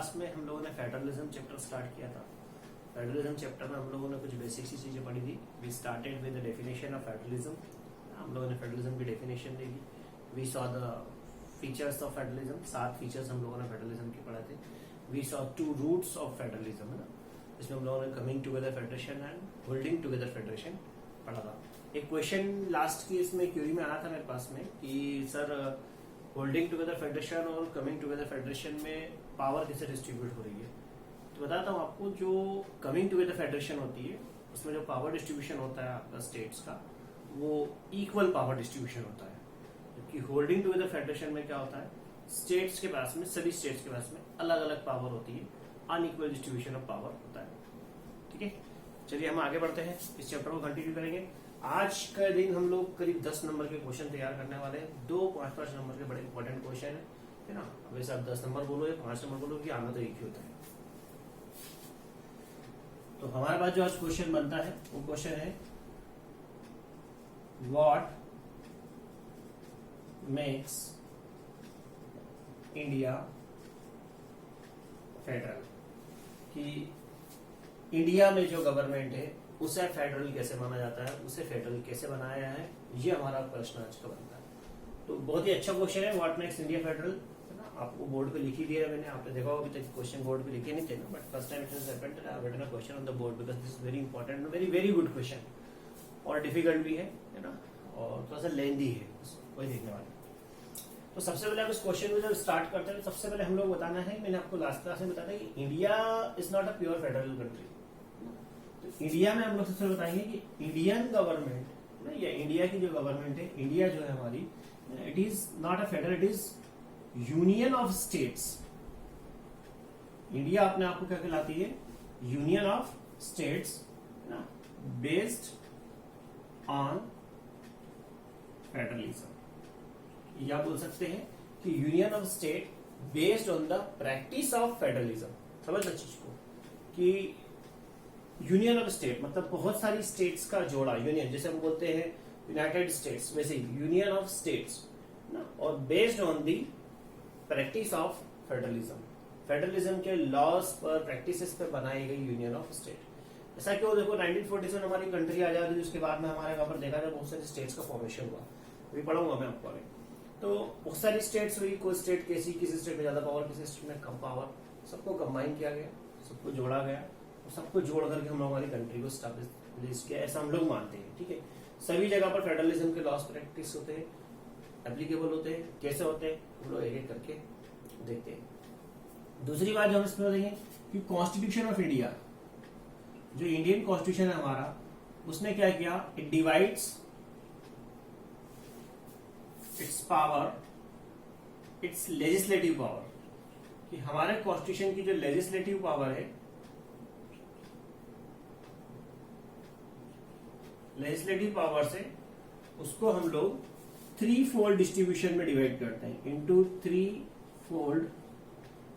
Class में हम लोगों ने फेडरलिज्म चैप्टर स्टार्ट किया था। फेडरलिज्म चैप्टर में हम लोगों ने कुछ बेसिक सी चीजें पढ़ी थी। We started with the definition of federalism. हम लोगों ने फेडरलिज्म की डेफिनेशन देखी। We saw the features of federalism, 7 features हम लोगों ने फेडरलिज्म के पढ़े थे। We saw 2 routes of federalism, है ना, इसमें हम लोगों ने coming together federation and holding together federation पढ़ा था। एक क्वेश्चन लास्ट की इसमें क्यूरी में आया था मेरे पास में कि सर होल्डिंग टुगेदर फेडरेशन और कमिंग टुगेदर फेडरेशन में पावर कैसे डिस्ट्रीब्यूट हो रही है। तो बताता हूँ आपको, जो कमिंग टुगेदर फेडरेशन होती है उसमें जो पावर डिस्ट्रीब्यूशन होता है आपका स्टेट्स का, वो इक्वल पावर डिस्ट्रीब्यूशन होता है। जबकि होल्डिंग टुगेदर फेडरेशन में क्या होता है, स्टेट्स के पास में, सभी स्टेट्स के पास में अलग अलग पावर होती है, अनइक्वल डिस्ट्रीब्यूशन ऑफ पावर होता है। ठीक है, चलिए हम आगे बढ़ते हैं, इस चैप्टर को कंटिन्यू करेंगे। आज का दिन हम लोग करीब 10 नंबर के क्वेश्चन तैयार करने वाले हैं। 2 5-5 नंबर के बड़े इंपॉर्टेंट क्वेश्चन है ना। अब वैसे आप 10 नंबर बोलो या 5 नंबर बोलो कि आना तो एक ही होता है। तो हमारे पास जो आज क्वेश्चन बनता है वो क्वेश्चन है, व्हाट मेक्स इंडिया फेडरल, कि इंडिया में जो गवर्नमेंट है उसे फेडरल कैसे माना जाता है, उसे फेडरल कैसे बनाया है, ये हमारा प्रश्न आज का बनता है। तो बहुत ही अच्छा क्वेश्चन है, व्हाट मेक्स इंडिया फेडरल, है ना। आपको बोर्ड पे लिख ही दिया है मैंने, आपने देखा होगा अभी तक क्वेश्चन बोर्ड पे लिखे नहीं थे ना, but first time it has happened that I have written a question on the board because this is very important, very very good question, और डिफिकल्ट भी है ना, और थोड़ा सा लेंथी है, कोई देखने वाला। तो सबसे पहले हम इस क्वेश्चन को जब स्टार्ट करते हैं, सबसे पहले हम लोग बताना है, मैंने आपको लास्ट क्लास में बताया था कि India is not a pure federal country. तो इंडिया में हम लोग सबसे बताएंगे कि इंडियन गवर्नमेंट या इंडिया की जो गवर्नमेंट है, इंडिया जो है हमारी, it is not a federal, it is union of states. India अपने आप को क्या कहलाती है, यूनियन ऑफ स्टेट्स, ना, बेस्ड ऑन फेडरलिज्म। या बोल सकते हैं कि union of state based on the practice of federalism. समझ लो चीज को कि यूनियन ऑफ स्टेट मतलब बहुत सारी स्टेट्स का जोड़ा, यूनियन जैसे हम बोलते हैं यूनाइटेड स्टेट्स, वैसे यूनियन ऑफ स्टेट्स ना, और based on the practice of federalism. Federalism के लॉज पर, प्रैक्टिसेस पर बनाई गई यूनियन ऑफ स्टेट। ऐसा क्यों, देखो 1947 हमारी कंट्री आजाद हुई, उसके बाद में हमारे यहाँ पर देखा जाए बहुत सारी स्टेट्स का फॉर्मेशन हुआ, अभी पढ़ाऊंगा मैं आपको आगे। तो बहुत सारी स्टेट्स हुई, कोई स्टेट कैसी, किसी स्टेट में ज्यादा पावर, किसी स्टेट में कम पावर, सबको कंबाइन किया गया, सबको जोड़ा गया, सबको जोड़ करके हम लोग हमारी कंट्री को स्टैब्लिश किया, ऐसा हम लोग मानते हैं। ठीक है, सभी जगह पर फेडरलिज्म के लॉस प्रैक्टिस होते हैं, एप्लीकेबल होते हैं, कैसे होते हैं हम लोग एक एक करके देखते हैं। दूसरी बात जो हम इसमें देखेंगे कि कॉन्स्टिट्यूशन ऑफ इंडिया, जो इंडियन कॉन्स्टिट्यूशन है हमारा, उसने क्या किया, it divides it's power, it's legislative power, कि हमारे कॉन्स्टिट्यूशन की जो लेजिस्लेटिव पावर है, लेजिस्लेटिव पावर से उसको हम लोग 3-fold डिस्ट्रीब्यूशन में डिवाइड करते हैं, इनटू 3-fold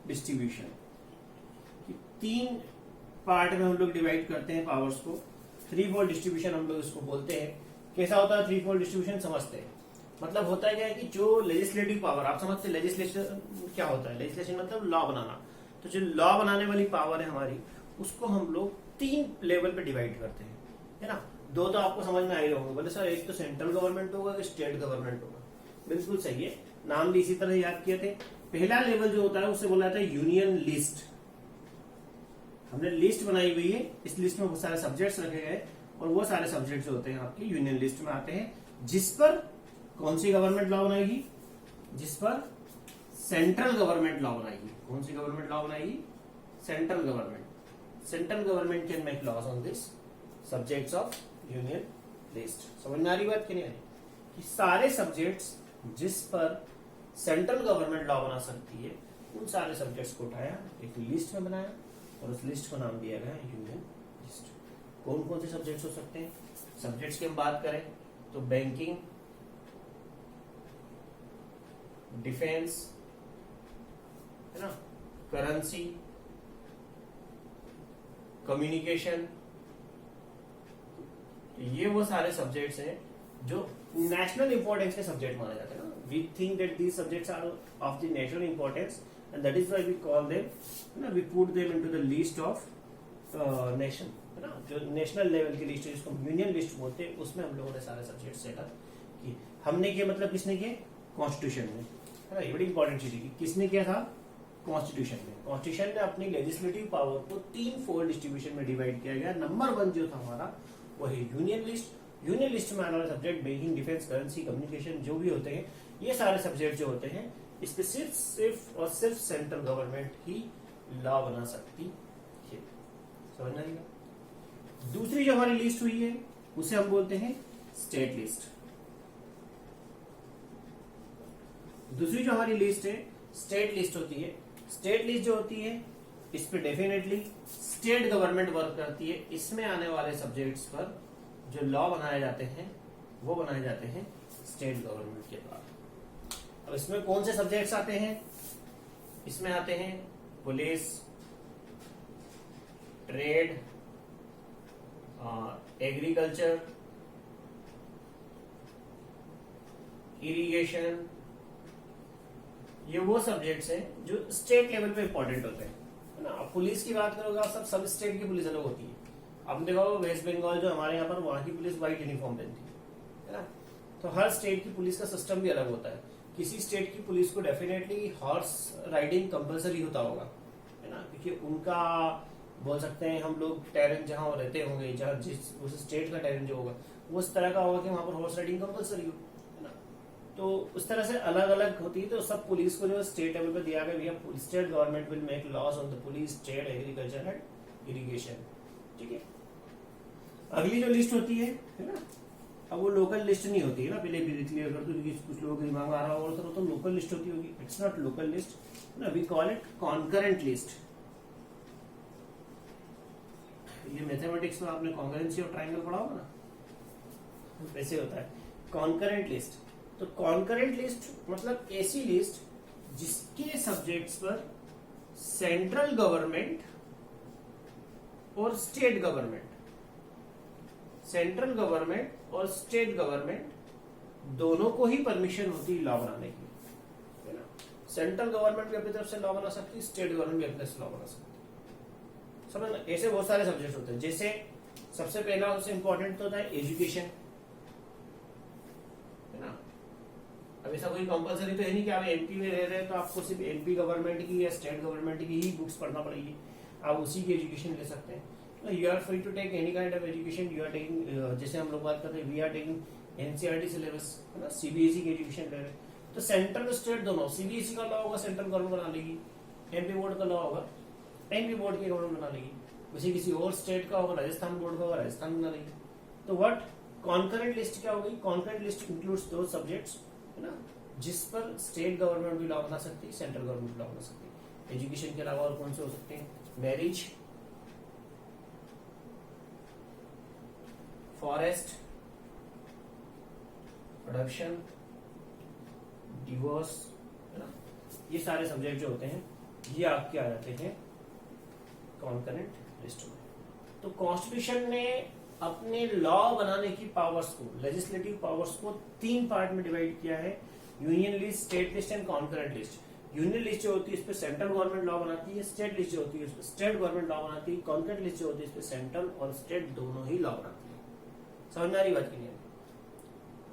डिस्ट्रीब्यूशन। 3 पार्ट में हम लोग डिवाइड करते हैं पावर्स को, 3-fold डिस्ट्रीब्यूशन हम लोग इसको बोलते हैं। कैसा होता है 3-fold डिस्ट्रीब्यूशन, समझते हैं। मतलब होता है क्या है कि जो लेजिस्लेटिव पावर, आप समझते हैं लेजिस्लेशन क्या होता है, लेजिस्लेशन मतलब लॉ बनाना। तो जो लॉ बनाने वाली पावर है हमारी, उसको हम लोग 3 लेवल पे डिवाइड करते हैं, है ना। 2 तो आपको समझ में आ ही होंगे, बोले सर एक तो सेंट्रल गवर्नमेंट होगा, एक स्टेट गवर्नमेंट होगा। बिल्कुल सही है, नाम भी इसी तरह याद किए थे। पहला लेवल जो होता है उसे बोला जाता है यूनियन लिस्ट। हमने लिस्ट बनाई हुई है, इस लिस्ट में बहुत सारे सब्जेक्ट्स रखे गए, और वो सारे सब्जेक्ट्स होते हैं आपके यूनियन लिस्ट में आते हैं, जिस पर कौन सी गवर्नमेंट लॉ बनाएगी, जिस पर सेंट्रल गवर्नमेंट लॉ बनाएगी। कौन सी गवर्नमेंट लॉ बनाएगी, central government. Central government can make laws on this subjects of union list. समझ में आ रही बात कि नहीं आ रही, कि सारे सब्जेक्ट्स जिस पर सेंट्रल गवर्नमेंट लॉ बना सकती है, उन सारे सब्जेक्ट्स को उठाया, एक लिस्ट में बनाया, और उस लिस्ट को नाम दिया गया यूनियन लिस्ट। कौन कौन से सब्जेक्ट्स हो सकते हैं, सब्जेक्ट्स की हम बात करें तो बैंकिंग, डिफेंस, है ना, करेंसी, कम्युनिकेशन, ये वो सारे सब्जेक्ट्स हैं जो नेशनल इंपॉर्टेंस के सब्जेक्ट माने जाते हैं ना। We think that these subjects are of the national importance and that is why we call them, ना, we put them into the list of nation, है ना, जो नेशनल लेवल की लिस्ट है जिसको यूनियन लिस्ट बोलते हैं, उसमें हम लोगों ने सारे सब्जेक्ट सेटअप किए। हमने किया मतलब किसने किए? कॉन्स्टिट्यूशन में, है ना, ये बड़ी इंपॉर्टेंट चीज है कि किसने किया था? कॉन्स्टिट्यूशन में। कॉन्स्टिट्यूशन ने अपनी लेजिस्लेटिव पावर को 3 फोल्ड डिस्ट्रीब्यूशन में डिवाइड किया गया। नंबर 1 जो था हमारा वो है यूनियन लिस्ट। यूनियन लिस्ट में आने वाले subject banking, defence, currency, communication जो भी होते हैं, ये सारे सब्जेक्ट जो होते हैं इस पे सिर्फ और सिर्फ सेंट्रल गवर्नमेंट ही लॉ बना सकती है। समझ में आएगा? दूसरी जो हमारी लिस्ट हुई है उसे हम बोलते हैं स्टेट लिस्ट। दूसरी जो हमारी लिस्ट है स्टेट लिस्ट होती है। स्टेट लिस्ट जो होती है इस पे डेफिनेटली स्टेट गवर्नमेंट वर्क करती है। इसमें आने वाले सब्जेक्ट्स पर जो लॉ बनाए जाते हैं वो बनाए जाते हैं स्टेट गवर्नमेंट के द्वारा। अब इसमें कौन से सब्जेक्ट्स आते हैं? इसमें आते हैं पुलिस, ट्रेड, एग्रीकल्चर, इरिगेशन। ये वो सब्जेक्ट्स हैं जो स्टेट लेवल पे इंपॉर्टेंट होते हैं, है ना। पुलिस की बात करोगे आप, सब स्टेट की पुलिस अलग होती है। आपने देखा वेस्ट बंगाल जो हमारे यहाँ पर, वहां की पुलिस व्हाइट यूनिफॉर्म पहनती है ना। तो हर स्टेट की पुलिस का सिस्टम भी अलग होता है। किसी स्टेट की पुलिस को डेफिनेटली हॉर्स राइडिंग कंपलसरी होता होगा, है ना, क्योंकि उनका बोल सकते हैं हम लोग टेरेन जहां रहते होंगे, जहां जिस उस स्टेट का टेरेन जो होगा वो उस तरह का होगा कि वहां पर हॉर्स राइडिंग कंपलसरी हो, है ना। तो उस तरह से अलग अलग होती है। तो सब पुलिस को जो स्टेट लेवल पर दिया गया, state government will make laws on the police, trade, agriculture and irrigation. ठीक है। अगली जो लिस्ट होती है ना, अब वो लोकल लिस्ट नहीं होती है ना, पहले भी क्लियर कर दूं क्योंकि कुछ लोगों के दिमाग में आ रहा होगा तो लोकल लिस्ट होती होगी। इट्स नॉट लोकल लिस्ट ना, we call it concurrent list. ये मैथमेटिक्स में आपने कॉन्करेंसी और ट्रायंगल पढ़ा होगा ना, वैसे होता है कॉन्करेंट लिस्ट। तो कॉन्करेंट लिस्ट मतलब ऐसी लिस्ट जिसके सब्जेक्ट्स पर सेंट्रल गवर्नमेंट और स्टेट गवर्नमेंट दोनों को ही परमिशन होती है लॉ बनाने की, है ना। सेंट्रल गवर्नमेंट भी अपनी तरफ से लॉ बना सकती है, स्टेट गवर्नमेंट भी अपनी तरफ से लॉ बना सकती है। समझ ना, ऐसे बहुत सारे सब्जेक्ट होते हैं। जैसे सबसे पहला उससे इंपॉर्टेंट तो होता है एजुकेशन, है ना। अब ऐसा कोई कंपलसरी तो है नहीं कि आप एमपी में रह रहे हैं तो आपको सिर्फ एमपी गवर्नमेंट की या स्टेट गवर्नमेंट की ही बुक्स पढ़ना पड़ेगी, आप उसी की एजुकेशन ले सकते हैं। You are free to take any kind of education. You are taking, जैसे हम लोग बात करते हैं, we are taking NCERT syllabus, है ना, सीबीएसई की एजुकेशन ले रहे हैं। तो सेंट्रल स्टेट दोनों, सीबीएसई का लॉ होगा सेंट्रल गवर्नमेंट बना लेगी, एमपी बोर्ड का लॉ होगा एमपी बोर्ड की गवर्नमेंट बना लेगी, वैसे किसी और स्टेट का होगा, राजस्थान बोर्ड का होगा, राजस्थान बना लेगी। तो व्हाट कॉन्करेंट लिस्ट क्या होगी? Concurrent list includes those subjects, है ना, जिस पर स्टेट गवर्नमेंट भी लॉ बना सकती है, सेंट्रल गवर्नमेंट लॉ बना सकती है। एजुकेशन के अलावा और कौन से हो सकते हैं? मैरिज, फॉरेस्ट, प्रोडक्शन, डिवोर्स, है ना, ये सारे सब्जेक्ट जो होते हैं ये आपके आ जाते हैं कॉन्करेंट लिस्ट में। तो कॉन्स्टिट्यूशन ने अपने लॉ बनाने की पावर्स को, लेजिस्लेटिव पावर्स को 3 पार्ट में डिवाइड किया है, union list, state list and concurrent list. Union list जो होती है इस पे सेंट्रल गवर्नमेंट लॉ बनाती है, स्टेट लिस्ट जो होती है इस पे स्टेट गवर्नमेंट लॉ बनाती है, कॉन्करेंट लिस्ट जो होती है इस पे सेंट्रल और स्टेट दोनों ही लॉ बनाती है। समझ में आ रही बात की नहीं?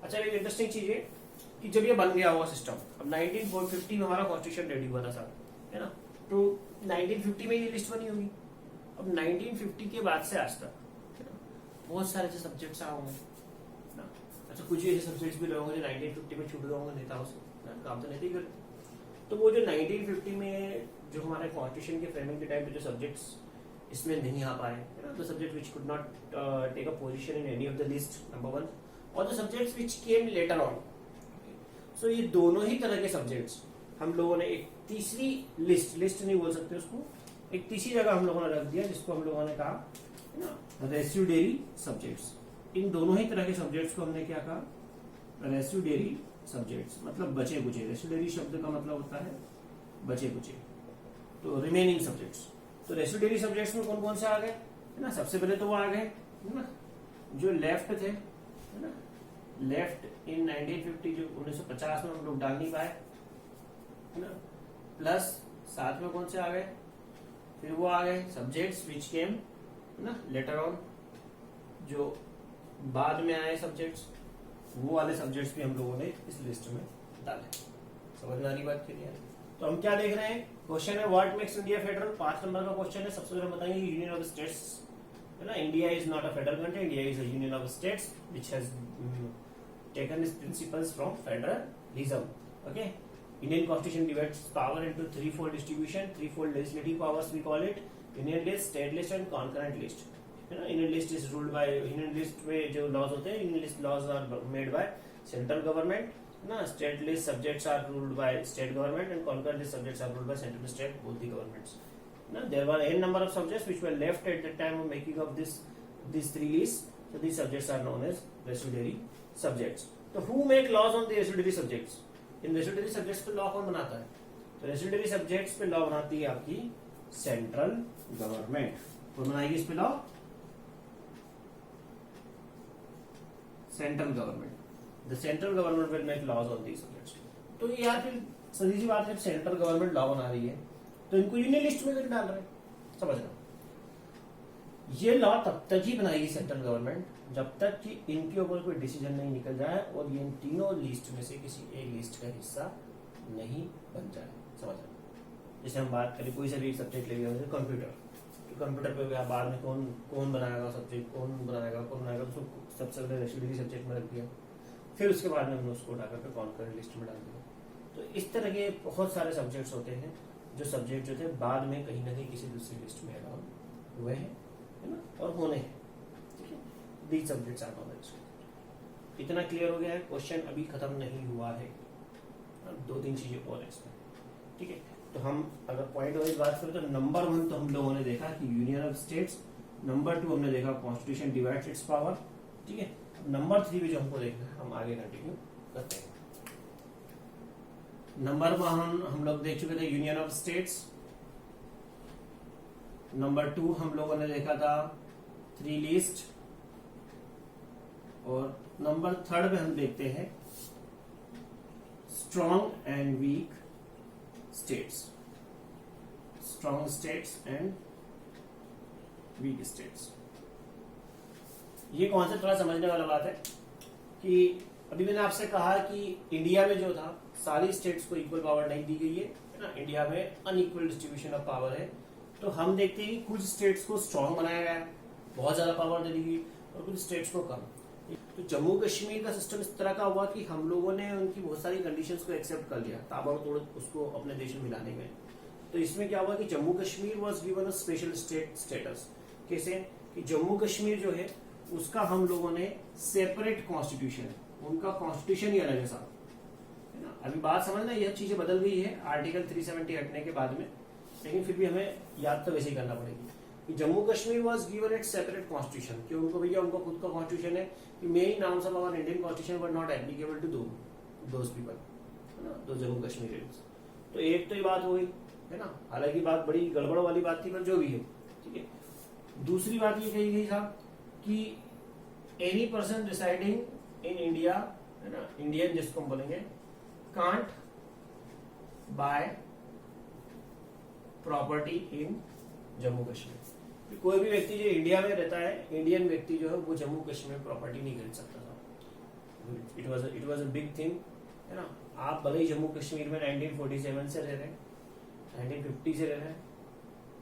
अच्छा, एक इंटरेस्टिंग चीज है कि जब ये बन गया हुआ सिस्टम, अब 1950 में हमारा कॉन्स्टिट्यूशन रेडी हुआ था साहब, है ना, तो 1950 में ये लिस्ट बनी होगी। अब 1950 के बाद से आज तक बहुत सारे ऐसे सब्जेक्ट्स आए होंगे ना। अच्छा, कुछ ऐसे सब्जेक्ट्स भी लोग जो 1950 में छूट गए होंगे नेताओं से, काम तो नहीं ही करते। तो वो जो 1950 में जो हमारे कॉन्स्टिट्यूशन के फ्रेमिंग के टाइम पे जो सब्जेक्ट्स इसमें नहीं आ पाए, है ना, the subject which could not take a position in any of the list, number 1, और the subjects which came later on. So ये दोनों ही तरह के सब्जेक्ट्स हम लोगों ने एक तीसरी लिस्ट नहीं बोल सकते उसको, एक तीसरी जगह हम लोगों ने रख दिया जिसको हम लोगों ने कहा, है ना, रेसिड्यूरी सब्जेक्ट्स। इन दोनों ही तरह के सब्जेक्ट्स को हमने क्या कहा? रेसिड्यूरी सब्जेक्ट्स, मतलब बचे कुचे। रेसिड्यूरी शब्द का मतलब होता है बचे कुचे, तो रिमेनिंग सब्जेक्ट्स। तो रेसिड्यूरी सब्जेक्ट्स में कौन कौन से आ गए, है ना? सबसे पहले तो वो आ गए, है ना, जो लेफ्ट थे, है ना, लेफ्ट इन 1950 जो 1950 में हम लोग डाल नहीं पाए, है ना, प्लस साथ में कौन से आ गए, फिर वो आ गए सब्जेक्ट्स विच केम ना लेटर ऑन, जो बाद में आए सब्जेक्ट्स, वो वाले सब्जेक्ट्स भी हम लोगों ने इस लिस्ट में डाले। समझ में आ रही बात क्लियर? तो हम क्या देख रहे हैं, क्वेश्चन है what makes India federal, 5 number का क्वेश्चन है। सबसे पहले बताएंगे यूनियन ऑफ स्टेट्स, है ना। India is not a federal country, India is a union of states which has taken it's principles from federalism. Okay, Indian constitution divides power into threefold distribution, threefold legislative powers we call it, union list, state list and concurrent list, है ना। union list is ruled by, union list में जो laws होते हैं, union list laws are made by central government, है ना। state list subjects are ruled by state government and concurrent list subjects are ruled by central and state both the governments, ना। there were n number of subjects which were left at the time of making of these three lists, so these subjects are known as residuary subjects। तो who make laws on the residuary subjects? In residuary subjects पे law कौन बनाता है? तो residuary subjects पे law बनाती है आपकी सेंट्रल गवर्नमेंट। कौन बनाएगी इस पे law? Central government. The central government will make laws on these subjects. तो ये यार फिर सीधी सी बात है, सेंट्रल गवर्नमेंट लॉ बना रही है तो इनको यूनियन लिस्ट में डाल रहे हैं। समझ लो, ये लॉ तब तक ही बनाएगी सेंट्रल गवर्नमेंट जब तक कि इनके ऊपर कोई डिसीजन नहीं निकल जाए और ये इन तीनों लिस्ट में से किसी एक लिस्ट का हिस्सा नहीं बन जाए। समझ लो, जैसे हम बात करें कोई सा भी सब्जेक्ट ले लिया, कंप्यूटर, तो कंप्यूटर पे बाद में कौन बनाएगा सब्जेक्ट, कौन बनाएगा उसको सबसे पहले रेसिडुअरी सब्जेक्ट में रख दिया, फिर उसके बाद में हमने उसको उठा करके कॉन्करेंट लिस्ट में डाल दिया। तो इस तरह के बहुत सारे सब्जेक्ट्स होते हैं जो सब्जेक्ट जो थे बाद में कहीं ना कहीं किसी दूसरी लिस्ट में अलाउ हुए हैं, है ना, और होने हैं। ठीक है, दीज सब्जेक्ट्स आर नॉलेज। इतना क्लियर हो गया है? क्वेश्चन अभी खत्म नहीं हुआ है, 2-3 चीजें और है इसमें। ठीक है, तो हम अगर पॉइंट वाइज बात करें तो नंबर 1 तो हम लोगों ने देखा कि यूनियन ऑफ स्टेट्स, नंबर 2 हमने देखा कॉन्स्टिट्यूशन डिवाइड्स इट्स पावर। ठीक है, नंबर 3 भी जो हमको देखना है हम आगे कंटिन्यू करते हैं। नंबर 1 हम लोग देख चुके थे यूनियन ऑफ स्टेट्स। नंबर 2 हम लोगों ने देखा था 3 लिस्ट, और नंबर 3 पे हम देखते हैं strong and weak states, strong states and weak states. ये कॉन्सेप्ट थोड़ा समझने वाला बात है कि अभी मैंने आपसे कहा कि इंडिया में जो था सारी स्टेट्स को इक्वल पावर नहीं दी गई है ना, इंडिया में अनइक्वल डिस्ट्रीब्यूशन ऑफ पावर है। तो हम देखते हैं कि कुछ स्टेट्स को स्ट्रॉन्ग बनाया गया है, बहुत ज्यादा पावर दे दी गई, और कुछ स्टेट्स को कम। तो जम्मू कश्मीर का सिस्टम इस तरह का हुआ कि हम लोगों ने उनकी बहुत सारी कंडीशंस को एक्सेप्ट कर लिया, ताबड़तोड़ उसको अपने देश में मिलाने में। तो इसमें क्या हुआ कि Jammu Kashmir was given a special state status. कैसे कि जम्मू कश्मीर जो है उसका हम लोगों ने सेपरेट कॉन्स्टिट्यूशन, उनका कॉन्स्टिट्यूशन ही अलग है साहब, है ना। अभी बात समझना, यह चीजें बदल गई है आर्टिकल 370 हटने के बाद में, लेकिन फिर भी हमें याद तो वैसे ही करना पड़ेगी कि Jammu Kashmir was given it separate constitution. कि उनको भैया उनका खुद का कॉन्स्टिट्यूशन है कि many nouns of our Indian constitution were not applicable to those people, है ना, दो जम्मू कश्मीरियंस। तो एक तो ये बात हो गई, है ना, हालांकि बात बड़ी गड़बड़ वाली बात थी, पर जो भी है। ठीक है, दूसरी बात ये कही गई था कि any person residing in India, है ना, इंडियन जिसको हम बोलेंगे, can't buy property in Jammu Kashmir. कोई भी व्यक्ति जो इंडिया में रहता है, इंडियन व्यक्ति जो है वो जम्मू कश्मीर में प्रॉपर्टी नहीं खरीद सकता था। It was a big thing, है ना। आप भले ही जम्मू कश्मीर में 1947 से रह रहे हैं, 1950 से रह रहे हैं,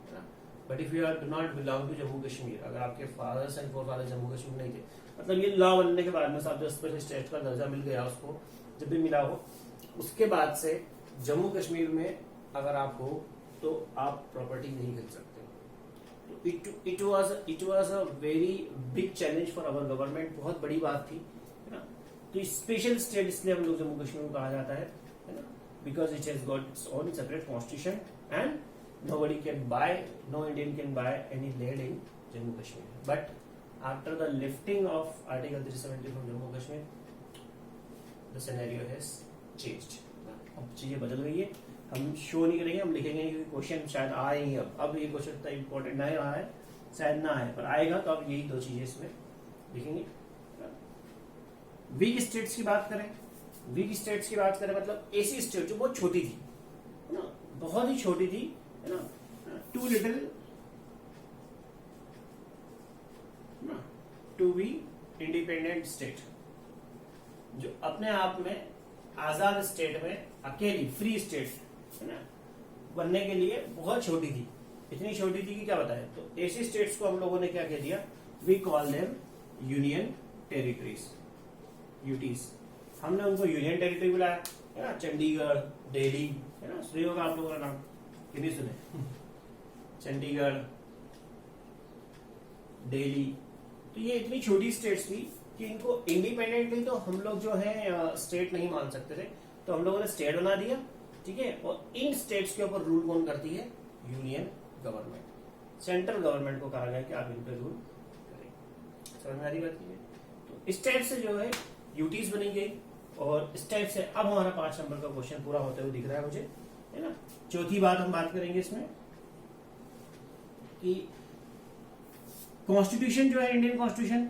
है ना, but if you are do not belong to Jammu Kashmir, अगर आपके fathers and forefathers Jammu Kashmir नहीं थे, मतलब ये लॉ बनने के बाद में साहब जो स्पेशल स्टेट का दर्जा मिल गया उसको, जब भी मिला हो, उसके बाद से जम्मू कश्मीर में अगर आप हो तो आप प्रॉपर्टी नहीं खरीद सकते। It was a very big challenge for our government, बहुत बड़ी बात थी, है ना। तो स्पेशल स्टेट इसलिए हम लोग जम्मू कश्मीर को कहा जाता है ना, because it has got its own separate constitution and nobody can buy, no Indian can buy any land in Jammu Kashmir. But after the lifting of Article 370 from Jammu Kashmir, the scenario has changed. अब चीजें बदल गई है, हम show नहीं करेंगे, हम लिखेंगे क्योंकि क्वेश्चन शायद आए ही अब ये क्वेश्चन इतना इंपॉर्टेंट नहीं रहा है, शायद ना आए, पर आएगा तो अब यही 2 चीजें इसमें लिखेंगे। वीक स्टेट्स की बात करें, वीक स्टेट्स की बात करें मतलब ऐसी स्टेट जो बहुत छोटी थी, ना, बहुत ही छोटी थी, है ना, too little to be independent state, जो अपने आप में आजाद स्टेट में अकेली फ्री स्टेट, है ना, बनने के लिए बहुत छोटी थी, इतनी छोटी थी कि क्या बताए। तो ऐसी स्टेट्स को हम लोगों ने क्या कह दिया, we call them union territories, UTs. हमने उनको यूनियन टेरिटरी बुलाया, है ना, चंडीगढ़, दिल्ली, है ना, सुनिए होगा आप लोगों का नाम कि नहीं सुने, चंडीगढ़, दिल्ली। तो ये इतनी छोटी स्टेट्स थी कि इनको इंडिपेंडेंटली तो हम लोग जो है स्टेट नहीं मान सकते थे, तो हम लोगों ने स्टेट बना दिया, ठीक है। और इन स्टेट्स के ऊपर रूल कौन करती है, यूनियन गवर्नमेंट, सेंट्रल गवर्नमेंट को कहा गया कि आप इन पर रूल करें। समझ में आ रही बात की? तो इस टाइप से जो है यूटीज बनी गई, और इस टाइप से अब हमारा 5 नंबर का क्वेश्चन पूरा होते हुए दिख रहा है मुझे, है ना। चौथी बात हम बात करेंगे इसमें कि कॉन्स्टिट्यूशन जो है, इंडियन कॉन्स्टिट्यूशन,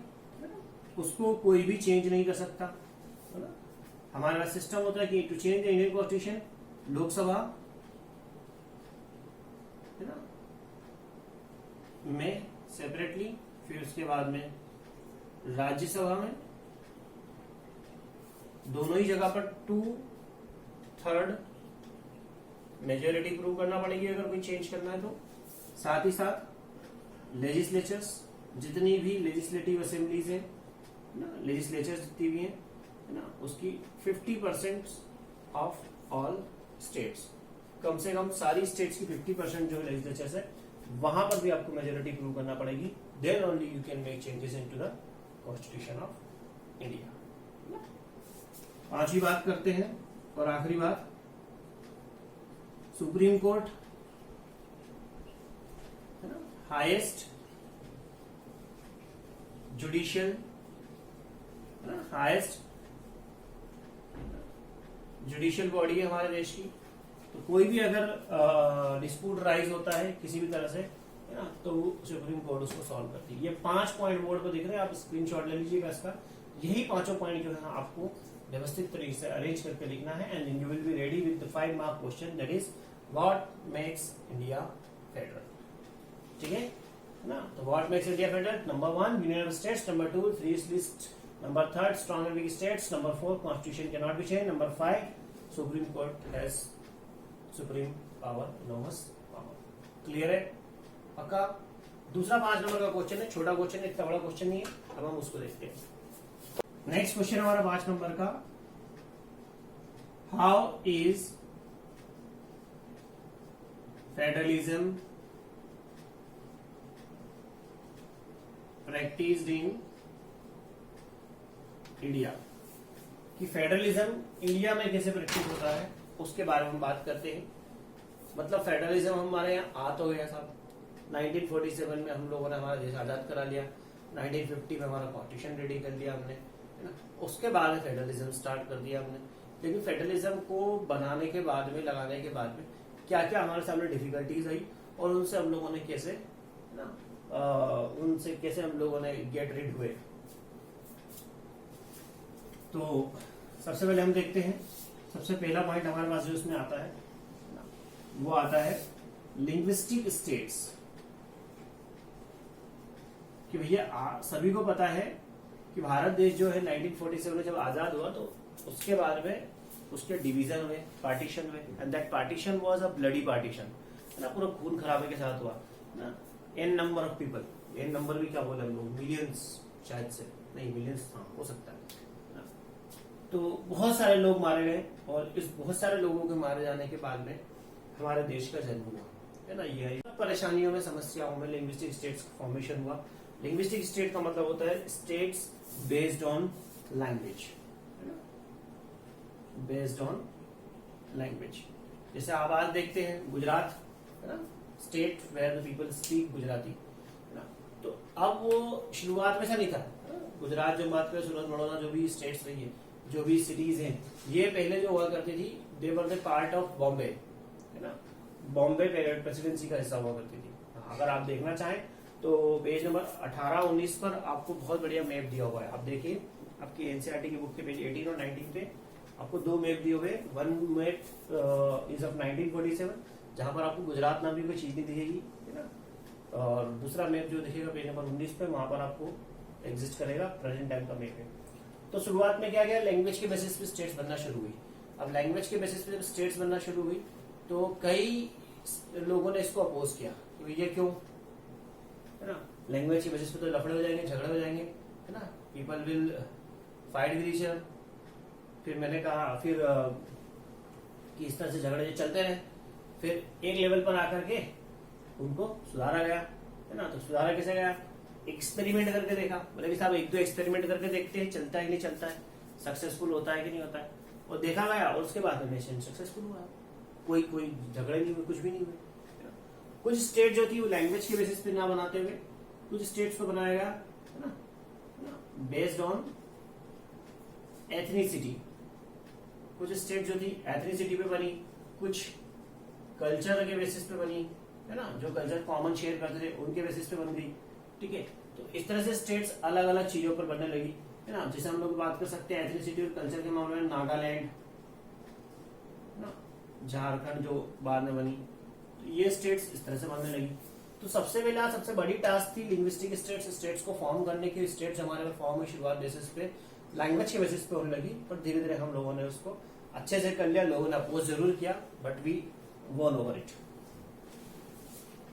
उसको कोई भी चेंज नहीं कर सकता, है ना। हमारे पास सिस्टम होता है कि to change the Indian constitution, Lok Sabha, है ना, में सेपरेटली, फिर उसके बाद में राज्यसभा में, दोनों ही जगह पर 2/3 मेजोरिटी प्रूव करना पड़ेगी अगर कोई चेंज करना है तो। साथ ही साथ लेजिस्लेचर्स, जितनी भी लेजिस्लेटिव असेंबलीज है ना, लेजिस्लेचर्स जितनी भी हैं, है ना, उसकी 50% ऑफ ऑल स्टेट्स, कम से कम सारी स्टेट्स की 50% जो लेजिस्लेचर्स है वहां पर भी आपको मेजोरिटी प्रूव करना पड़ेगी, then only you can make changes into the constitution of India. 5वीं बात करते हैं और आखिरी बात, सुप्रीम कोर्ट, है ना, highest judicial, highest judicial body है हमारे देश की। तो कोई भी अगर डिस्प्यूट राइज होता है किसी भी तरह से, है ना, तो सुप्रीम कोर्ट उसको सॉल्व करती है। ये 5 पॉइंट बोर्ड पर दिख रहे हैं, आप स्क्रीनशॉट ले लीजिएगा इसका। यही 5 पॉइंट जो है आपको व्यवस्थित तरीके से अरेंज करके लिखना है, and you will be ready with the 5 mark question, that is what makes India federal, ठीक है ना। तो what makes India federal, number 1 union of states, number 2 free list, number 3 strong and weak states, number 4 constitution can not be change, number 5 supreme court has supreme power, enormous power. Clear है, पक्का। दूसरा 5 number का question है, छोटा question है, इतना बड़ा question नहीं है। अब हम उसको देखते हैं। नेक्स्ट क्वेश्चन हमारा 5 नंबर का, how is federalism practised in India, कि फेडरलिज्म इंडिया में कैसे प्रैक्टिस होता है उसके बारे में हम बात करते हैं। मतलब फेडरलिज्म हमारे यहाँ आ तो गया साहब, 1947 में हम लोगों ने हमारा देश आजाद करा लिया, 1950 में हमारा कॉन्स्टिट्यूशन रेडी कर लिया हमने, है ना। उसके बाद में फेडरलिज्म स्टार्ट कर दिया हमने। लेकिन फेडरलिज्म को बनाने के बाद में, लगाने के बाद में क्या क्या हमारे सामने डिफिकल्टीज आई, और उनसे हम लोगों ने कैसे, है ना, उनसे कैसे हम लोगों ने गेट रिड हुए। तो सबसे पहले हम देखते हैं, सबसे पहला पॉइंट हमारे पास जो इसमें आता है वो आता है लिंग्विस्टिक स्टेट्स, कि भैया सभी को पता है कि भारत देश जो है 1947 में जब आजाद हुआ तो उसके बाद में उसके डिवीजन हुए, पार्टीशन हुए, and that partition was a bloody partition, है ना, पूरा खून खराबे के साथ हुआ ना। An number of people, an number भी क्या बोले हम लोग, मिलियंस शायद से, नहीं मिलियंस, हाँ हो सकता है ना। तो बहुत सारे लोग मारे गए, और इस बहुत सारे लोगों के मारे जाने के बाद में हमारे देश का जन्म हुआ, है ना। ये परेशानियों में, समस्याओं में लिंग्विस्टिक स्टेट्स का फॉर्मेशन हुआ। लिंग्विस्टिक स्टेट का मतलब होता है स्टेट्स बेस्ड ऑन लैंग्वेज, है ना, बेस्ड ऑन लैंग्वेज। जैसे आप आज देखते हैं गुजरात, है ना, state where the people speak Gujarati, है ना। तो अब वो शुरुआत में ऐसा नहीं था, गुजरात जो बात करें, सूरत, बड़ौदा, जो भी स्टेट्स रही है, जो भी सिटीज हैं, ये पहले जो हुआ करती थी, they were the part of Bombay, है ना, बॉम्बे प्रेसिडेंसी का हिस्सा हुआ करती थी। अगर आप देखना चाहें तो पेज नंबर 18-19 पर आपको बहुत बढ़िया मैप दिया हुआ है। आप देखिए, आपकी एनसीईआरटी की बुक के पेज 18 और 19 पे आपको 2 मैप दिए हुए। वन मैप इज ऑफ 1947, जहां पर आपको गुजरात नाम की कोई चीज नहीं दिखेगी, है ना। और दूसरा मैप जो दिखेगा पेज नंबर 19 पे, वहां पर आपको एग्जिस्ट करेगा प्रेजेंट टाइम का मैप है। तो शुरुआत में क्या गया, लैंग्वेज के बेसिस पे स्टेट्स बनना शुरू हुई। अब लैंग्वेज के बेसिस पे जब स्टेट्स बनना शुरू हुई तो कई लोगों ने इसको अपोज किया कि भैया क्यों, है ना, लैंग्वेज के बेसिस पे तो लफड़े हो जाएंगे, झगड़े हो जाएंगे, है ना, people will fight with each other. फिर मैंने कहा फिर कि इस तरह से झगड़े चलते रहे, फिर एक लेवल पर आकर के उनको सुधारा गया, है ना। तो सुधारा कैसे गया, एक्सपेरिमेंट करके देखा, बोले कि साहब एक दो एक्सपेरिमेंट करके देखते हैं चलता है कि नहीं चलता है, सक्सेसफुल होता है कि नहीं होता है, और देखा गया, और उसके बाद में नेशन सक्सेसफुल हुआ, कोई झगड़े नहीं हुए, कुछ भी नहीं हुए। कुछ स्टेट जो थी वो लैंग्वेज के बेसिस पे ना बनाते हुए कुछ स्टेट्स को बनाया गया, है ना, बेस्ड ऑन एथनिसिटी। कुछ स्टेट जो थी एथनिसिटी पे बनी, कुछ कल्चर के बेसिस पे बनी, है ना, जो कल्चर कॉमन शेयर करते थे उनके बेसिस पे बन गई, ठीक है। तो इस तरह से स्टेट्स अलग अलग चीजों पर बनने लगी, है ना। जैसे हम लोग बात कर सकते हैं एथनिसिटी और कल्चर के मामले में नागालैंड, ना, झारखंड जो बाद में बनी, तो ये स्टेट्स इस तरह से बनने लगी। तो सबसे पहला सबसे बड़ी टास्क थी लिंग्विस्टिक स्टेट्स को फॉर्म करने की। स्टेट्स हमारे में फॉर्म हुई शुरुआत बेसिस पे लैंग्वेज के बेसिस पे होने लगी, पर धीरे धीरे हम लोगों ने उसको अच्छे से कर लिया। लोगों ने अपोज जरूर किया but we won over it.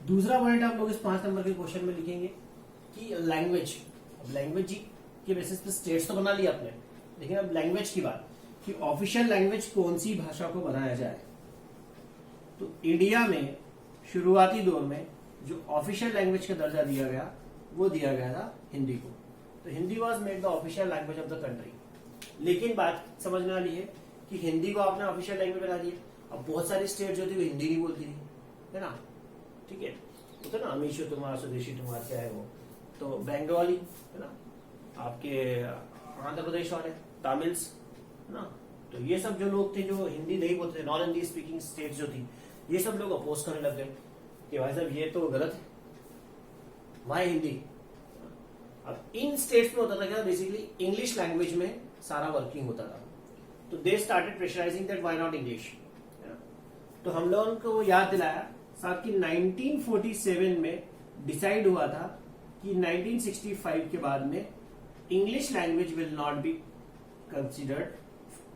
दूसरा पॉइंट आप लोग इस 5 नंबर के क्वेश्चन में लिखेंगे कि लैंग्वेज के बेसिस पे स्टेट्स तो बना लिया आपने, लेकिन अब लैंग्वेज की बात कि ऑफिशियल लैंग्वेज कौन सी भाषा को बनाया जाए। तो इंडिया में शुरुआती दौर में जो ऑफिशियल लैंग्वेज का दर्जा दिया गया वो दिया गया था हिंदी को। तो Hindi was made the official language of the country. लेकिन बात समझने वाली है कि हिंदी को आपने ऑफिशियल लैंग्वेज बना दिया। अब बहुत सारी स्टेट जो थी वो हिंदी नहीं बोलती थी, है ना, ठीक है। तो ना अमीशो तुम्हारा स्वदेशी तुम्हारा क्या है वो, तो बंगाली, है ना, आपके आंध्र प्रदेश वाले तमिल्स, है ना। तो ये सब जो लोग थे जो हिंदी नहीं बोलते थे, नॉन हिंदी स्पीकिंग स्टेट जो थी, ये सब लोग अपोज करने लग गए कि भाई साहब ये तो गलत है, वाई हिंदी। अब इन स्टेट्स में होता था क्या, बेसिकली इंग्लिश लैंग्वेज में सारा वर्किंग होता था। तो they started pressurising that why not English. तो हम लोगों को याद दिलाया साथ कि 1947 में डिसाइड हुआ था कि 1965 के बाद में English language will not be considered,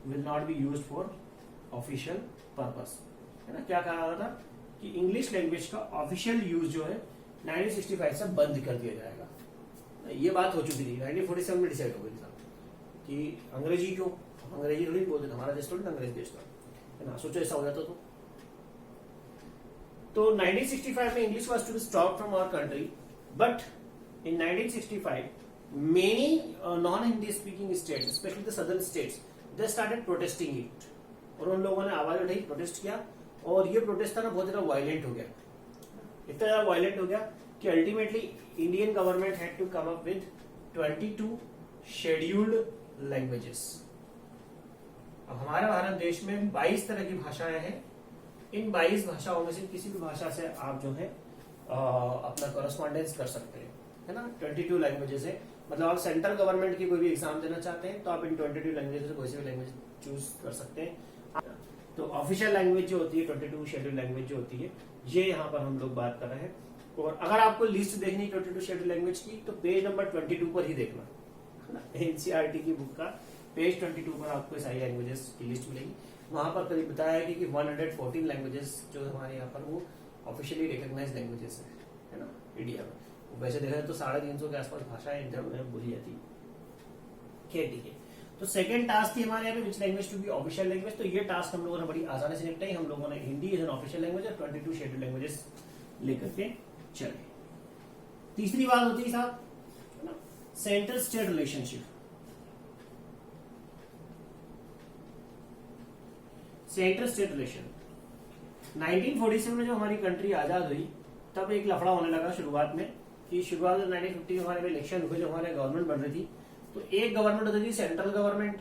will not be used for official purpose, है ना। क्या कहा हुआ था कि इंग्लिश लैंग्वेज का ऑफिशियल यूज जो है 1965 से बंद कर दिया जाएगा। ये बात हो चुकी थी, 1947 में डिसाइड हो गई था कि अंग्रेजी क्यों, अंग्रेजी थोड़ी बोलते थे, हमारा देश थोड़ी अंग्रेज देश था, है ना। सोचो ऐसा हो जाता तो 1965 में English was to be stopped from our country, but in 1965 many non Hindi speaking states, specially the southern states, they started protesting it. और उन लोगों ने आवाज उठाई, प्रोटेस्ट किया, और ये प्रोटेस्ट था ना बहुत ज्यादा वायलेंट हो गया, इतना ज्यादा वायलेंट हो गया कि ultimately Indian government had to come up with 22 scheduled languages. अब हमारे भारत देश में 22 तरह की भाषाएं हैं। इन 22 भाषाओं में से किसी भी भाषा से आप जो है अपना करस्पॉन्डेंस कर सकते हैं, है ना। 22 लैंग्वेजेस है, मतलब आप सेंट्रल गवर्नमेंट की कोई भी एग्जाम देना चाहते हैं तो आप इन 22 लैंग्वेज से कोई सी भी लैंग्वेज चूज कर सकते हैं। तो ऑफिशियल लैंग्वेज जो होती है 22 शेड्यूल लैंग्वेज जो होती है, ये यहाँ पर हम लोग बात कर रहे हैं। और अगर आपको लिस्ट देखनी 22 शेड्यूल लैंग्वेज की तो पेज नंबर 22 पर ही देखना, है ना। एनसीईआरटी की बुक का पेज 22 पर आपको सारी लैंग्वेजेस की लिस्ट मिलेगी। वहां पर करीब बताया है कि 114 लैंग्वेजेस जो हमारे यहाँ पर वो ऑफिशियली रिकॉग्नाइज्ड लैंग्वेजेस है ना इंडिया में। वैसे देखा जाए तो 350 के आसपास भाषाएं इंडिया में बोली जाती है। ठीक है, तो सेकंड टास्क थी हमारे यहाँ पे which language to be official language. तो ये टास्क हम लोगों ने बड़ी आसानी से निपटाई। हम लोगों ने Hindi as an official language और 22 शेड्यूल लैंग्वेजेस लेकर के चले। तीसरी बात होती है साहब, है ना, central state relationship. Central state relation 1947 में जो हमारी कंट्री आजाद हुई तब एक लफड़ा होने लगा शुरुआत में कि शुरुआत में 1950 में हमारे में इलेक्शन हुए, जो हमारे गवर्नमेंट बन रही थी। तो एक गवर्नमेंट होती थी सेंट्रल गवर्नमेंट।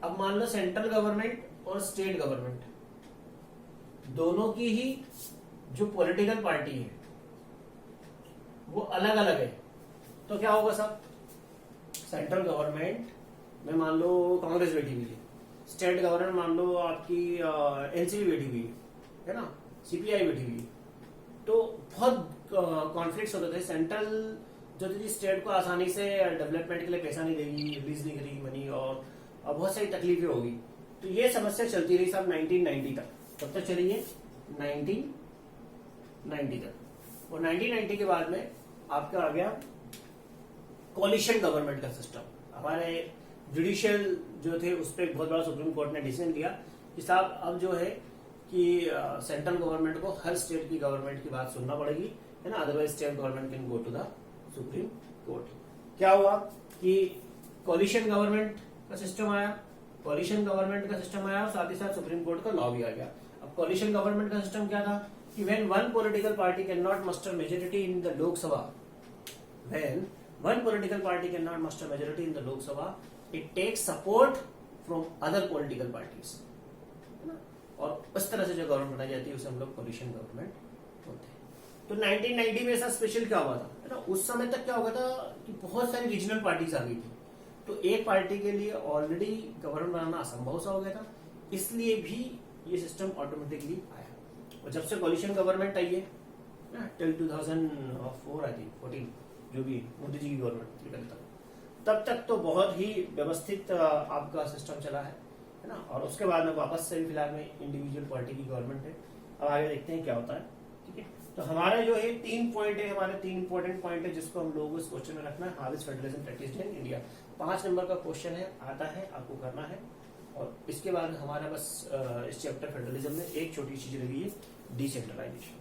अब मान लो सेंट्रल गवर्नमेंट और स्टेट गवर्नमेंट दोनों की ही जो पॉलिटिकल पार्टी है वो अलग अलग है। तो क्या होगा साहब, सेंट्रल गवर्नमेंट में मान लो कांग्रेस बैठी हुई है, स्टेट गवर्नमेंट मान लो आपकी एनसीपी बैठी हुई है ना, सीपीआई बैठी हुई, तो बहुत कॉन्फ्लिक्ट्स होते थे। सेंट्रल जो थी स्टेट को आसानी से डेवलपमेंट के लिए पैसा नहीं देगी, रिलीज नहीं करेगी मनी, और बहुत सारी तकलीफें होगी। तो ये समस्या चलती रही साहब 1990 तक। कब तक चली है? 1990 तक। और 1990 के बाद में आपका आ गया कोलिशन गवर्नमेंट का सिस्टम। हमारे जुडिशियल जो थे उस पर बहुत बड़ा सुप्रीम कोर्ट ने डिसीजन लिया कि साहब अब जो है कि सेंट्रल गवर्नमेंट को हर स्टेट की गवर्नमेंट की बात सुनना पड़ेगी, है ना, otherwise state government can go to the supreme court. क्या हुआ कि कोलिशन गवर्नमेंट का सिस्टम आया, कोलिशन गवर्नमेंट का सिस्टम आया और साथ ही साथ सुप्रीम कोर्ट का लॉ भी आ गया। अब कोलिशन गवर्नमेंट का सिस्टम क्या था कि when one political party can not muster majority in the Lok Sabha, when one political party can not muster majority in the Lok Sabha, it takes support from other political parties, है ना, और उस तरह से जो गवर्नमेंट बनाई जाती है उसे हम लोग कोलिशन गवर्नमेंट बोलते हैं। तो 1990 में ऐसा स्पेशल क्या हुआ था, है ना, उस समय तक क्या हुआ था कि बहुत सारी रीजनल पार्टीज आ गई थी, तो एक पार्टी के लिए ऑलरेडी गवर्नमेंट बनाना असंभव सा हो गया था, इसलिए भी ये सिस्टम ऑटोमेटिकली आया। और जब से कोलिशन गवर्नमेंट आई है टिल 2004 आई थिंक 14, जो भी मोदी जी की गवर्नमेंट तब तक तो बहुत ही व्यवस्थित आपका सिस्टम चला है ना। और उसके बाद में वापस से भी फिलहाल में इंडिविजुअल पार्टी की गवर्नमेंट है। अब आगे देखते हैं क्या होता है, ठीक है। तो हमारे जो है 3 पॉइंट है, हमारे 3 इंपॉर्टेंट पॉइंट है जिसको हम लोग इस क्वेश्चन में रखना है। How is federalism practised in India, 5 number का क्वेश्चन है, आता है, आपको करना है। और इसके बाद हमारा बस इस चैप्टर फेडरलिज्म में एक छोटी चीज रही है, डिसेंट्रलाइजेशन।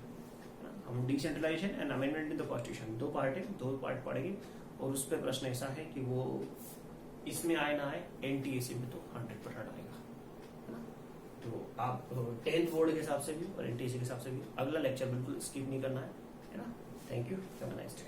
हम decentralisation and amendment in the constitution, 2 part है, 2 पार्ट पढ़ेंगे। और उस पर प्रश्न ऐसा है कि वो इसमें आए ना आए, एनटीएसी में तो 100% आएगा, है ना। तो आप 10th बोर्ड के हिसाब से भी और एनटीएसी के हिसाब से भी अगला लेक्चर बिल्कुल स्किप नहीं करना है ना। Thank you, have a nice day.